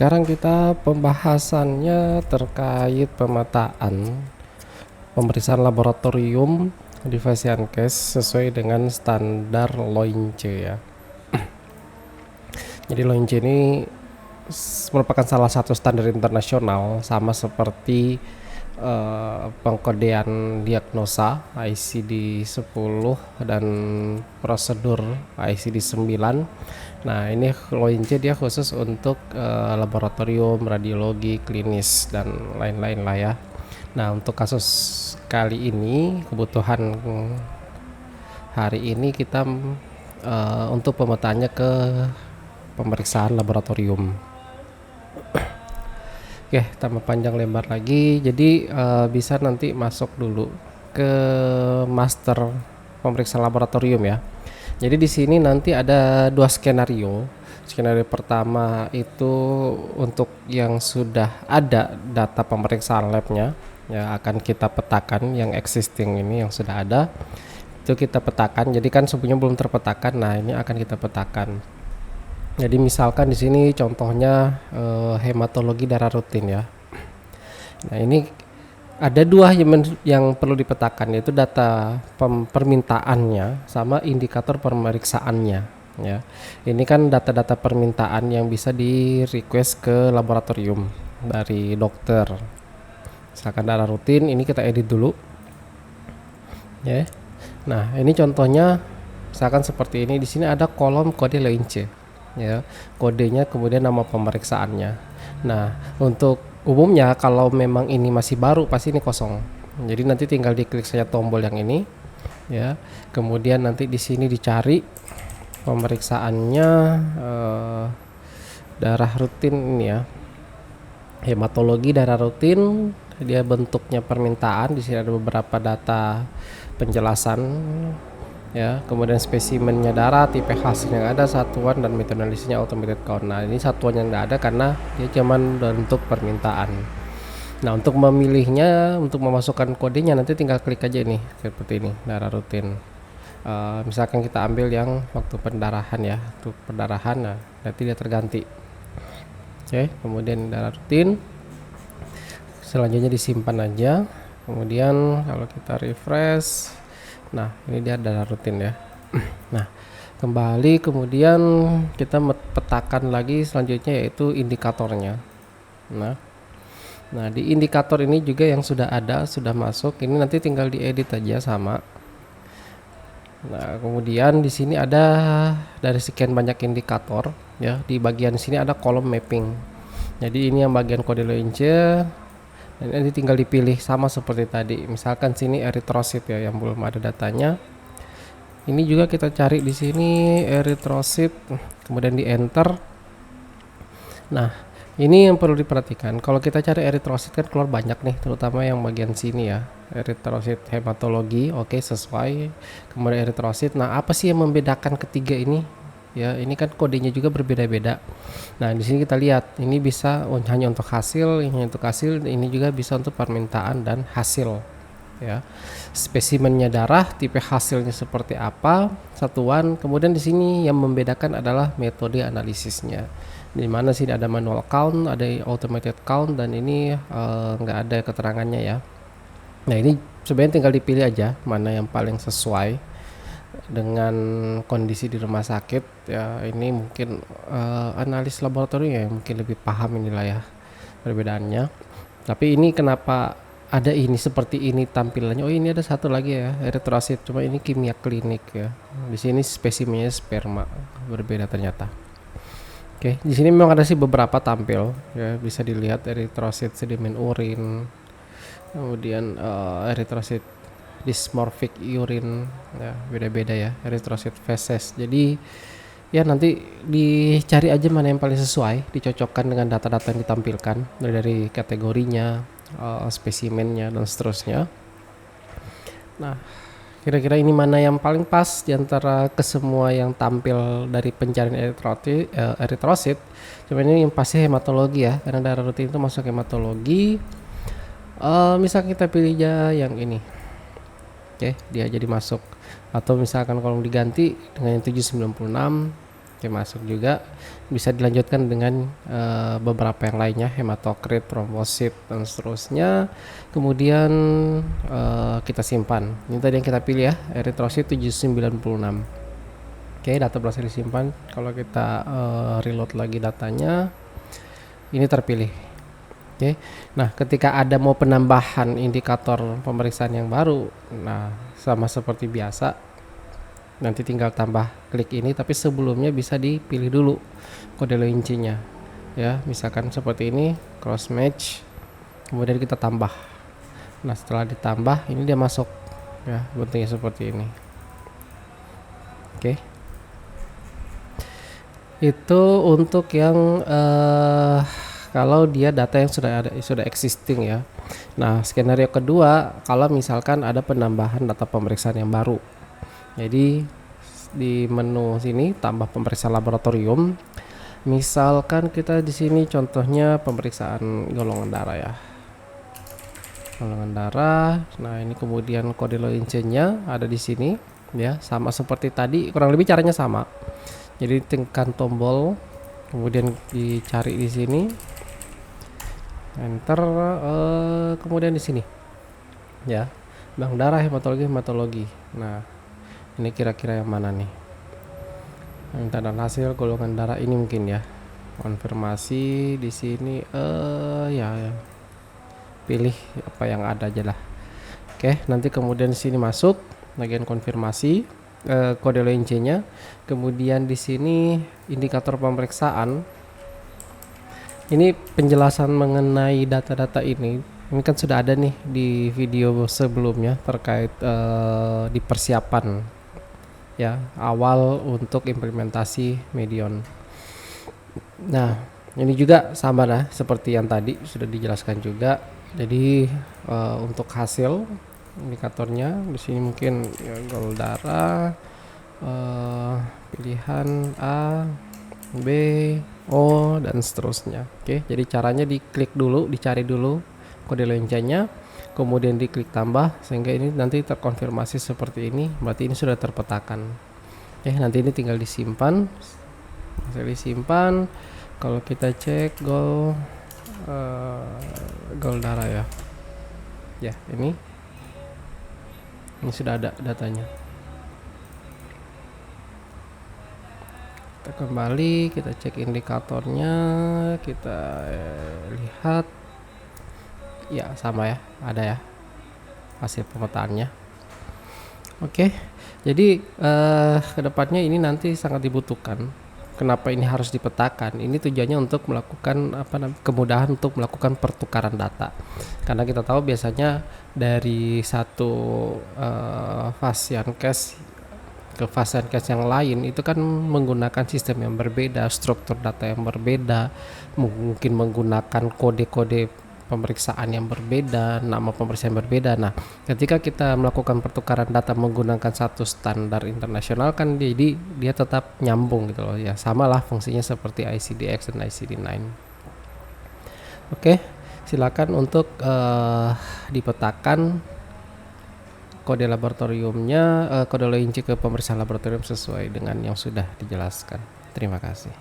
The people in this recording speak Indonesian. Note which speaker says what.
Speaker 1: sekarang kita pembahasannya terkait pemetaan pemeriksaan laboratorium di Fasiankes sesuai dengan standar LOINCE ya. Jadi LOINCE ini merupakan salah satu standar internasional, sama seperti pengkodean diagnosa ICD-10 dan prosedur ICD-9. Nah, ini LOINCE dia khusus untuk laboratorium, radiologi, klinis, dan lain-lain lah ya. Nah, untuk kasus kali ini, kebutuhan hari ini kita untuk pemetaannya ke pemeriksaan laboratorium. Oke, tambah panjang lebar lagi. Jadi bisa nanti masuk dulu ke master pemeriksaan laboratorium ya. Jadi di sini nanti ada dua skenario. Skenario pertama itu untuk yang sudah ada data pemeriksaan labnya, ya akan kita petakan yang existing ini yang sudah ada. Itu kita petakan. Jadi kan sebelumnya belum terpetakan. Nah, ini akan kita petakan. Jadi misalkan di sini contohnya hematologi darah rutin ya. Nah, ini ada dua yang perlu dipetakan, yaitu data permintaannya sama indikator pemeriksaannya ya. Ini kan data-data permintaan yang bisa di request ke laboratorium dari dokter. Misalkan darah rutin, ini kita edit dulu ya. Nah, ini contohnya misalkan seperti ini. Di sini ada kolom kode LOINCE ya, kodenya kemudian nama pemeriksaannya. Nah, untuk umumnya kalau memang ini masih baru pasti ini kosong. Jadi nanti tinggal diklik saja tombol yang ini ya. Kemudian nanti di sini dicari pemeriksaannya darah rutin ini ya. Hematologi darah rutin, dia bentuknya permintaan. Di sini ada beberapa data penjelasan ya, kemudian spesimennya darah, tipe hasil yang ada, satuan, dan meta-analisisnya automated count. Nah, ini satuan yang nggak ada karena dia cuman bentuk permintaan. Nah, untuk memilihnya, untuk memasukkan kodenya nanti tinggal klik aja nih seperti ini, darah rutin. Misalkan kita ambil yang waktu pendarahan ya, untuk pendarahan, nah nanti dia terganti. Oke, kemudian darah rutin, selanjutnya disimpan aja. Kemudian kalau kita refresh, nah ini dia darah rutin ya. Nah, kembali kemudian kita petakan lagi selanjutnya yaitu indikatornya. Nah di indikator ini juga yang sudah ada, sudah masuk, ini nanti tinggal diedit aja sama. Nah, kemudian di sini ada dari sekian banyak indikator ya, di bagian sini ada kolom mapping. Jadi ini yang bagian kode LOINCE. Dan ini tinggal dipilih sama seperti tadi. Misalkan sini eritrosit ya yang belum ada datanya. Ini juga kita cari di sini eritrosit, kemudian di enter. Nah, ini yang perlu diperhatikan. Kalau kita cari eritrosit kan keluar banyak nih, terutama yang bagian sini ya. Eritrosit hematologi, oke, sesuai. Kemudian eritrosit. Nah, apa sih yang membedakan ketiga ini? Ya, ini kan kodenya juga berbeda-beda. Nah, di sini kita lihat, ini bisa hanya untuk hasil, ini untuk hasil, ini juga bisa untuk permintaan dan hasil. Ya, spesimennya darah, tipe hasilnya seperti apa, satuan. Kemudian di sini yang membedakan adalah metode analisisnya. Di mana sini ada manual count, ada automated count, dan ini nggak ada keterangannya ya. Nah, ini sebenarnya tinggal dipilih aja mana yang paling sesuai dengan kondisi di rumah sakit ya. Ini mungkin analis laboratorium ya mungkin lebih paham inilah ya perbedaannya. Tapi ini kenapa ada ini seperti ini tampilannya? Oh, ini ada satu lagi ya, eritrosit, cuma ini kimia klinik ya. Di sini spesimennya sperma, berbeda ternyata. Oke, di sini memang ada sih beberapa tampil ya, bisa dilihat eritrosit sedimen urin, kemudian eritrosit dysmorphic urine ya, beda-beda ya, eritrosit feses. Jadi ya nanti dicari aja mana yang paling sesuai, dicocokkan dengan data-data yang ditampilkan dari kategorinya, spesimennya, dan seterusnya. Nah, kira-kira ini mana yang paling pas diantara kesemua yang tampil dari pencarian eritrosit. Cuma ini yang pasti hematologi ya, karena darah rutin itu masuk hematologi. Misal kita pilih aja yang ini. Oke, dia jadi masuk. Atau misalkan kalau diganti dengan yang 796, Oke, masuk juga. Bisa dilanjutkan dengan beberapa yang lainnya, hematokrit, trombosit, dan seterusnya. Kemudian kita simpan. Ini tadi yang kita pilih ya, eritrosit 796. Oke, data berhasil disimpan. Kalau kita reload lagi datanya, ini terpilih. Oke, nah ketika ada mau penambahan indikator pemeriksaan yang baru, nah sama seperti biasa, nanti tinggal tambah klik ini, tapi sebelumnya bisa dipilih dulu kode loincinya ya, misalkan seperti ini, cross match, kemudian kita tambah. Nah setelah ditambah ini dia masuk ya, bentuknya seperti ini. Oke, itu untuk yang kalau dia data yang sudah existing ya. Nah skenario kedua, kalau misalkan ada penambahan data pemeriksaan yang baru, jadi di menu sini tambah pemeriksaan laboratorium. Misalkan kita di sini contohnya pemeriksaan golongan darah ya. Golongan darah. Nah, ini kemudian kode loincinya ada di sini ya, sama seperti tadi, kurang lebih caranya sama. Jadi tekan tombol, kemudian dicari di sini. Enter, kemudian di sini. Ya. Bank darah, hematologi. Nah, ini kira-kira yang mana nih? Minta dan hasil golongan darah ini mungkin ya. Konfirmasi di sini ya. Pilih apa yang ada aja lah. Oke, nanti kemudian di sini masuk bagian konfirmasi kode loincinya. Kemudian di sini indikator pemeriksaan. Ini penjelasan mengenai data-data ini. Ini kan sudah ada nih di video sebelumnya terkait di persiapan ya awal untuk implementasi Medion. Nah, ini juga sama lah seperti yang tadi sudah dijelaskan juga. Jadi untuk hasil indikatornya di sini mungkin ya, gol darah, pilihan A, B, O, dan seterusnya. Oke, jadi caranya diklik dulu, dicari dulu kode loincinya, kemudian diklik tambah sehingga ini nanti terkonfirmasi seperti ini. Berarti ini sudah terpetakan. Oke, nanti ini tinggal disimpan. Hasil disimpan. Kalau kita cek gol darah ya. Ya, ini sudah ada datanya. Kita kembali, kita cek indikatornya, kita lihat ya sama ya, ada ya hasil pemetaannya. Oke, jadi kedepannya ini nanti sangat dibutuhkan. Kenapa ini harus dipetakan? Ini tujuannya untuk melakukan kemudahan untuk melakukan pertukaran data. Karena kita tahu biasanya dari satu pasien case ke pasien case yang lain itu kan menggunakan sistem yang berbeda, struktur data yang berbeda, mungkin menggunakan kode-kode pemeriksaan yang berbeda, nama pemeriksaan yang berbeda. Nah, ketika kita melakukan pertukaran data menggunakan satu standar internasional kan jadi dia tetap nyambung gitu loh ya, samalah fungsinya seperti ICD-X dan ICD-9. Oke, silakan untuk dipetakan kode laboratoriumnya, kode loinci ke pemeriksaan laboratorium sesuai dengan yang sudah dijelaskan. Terima kasih.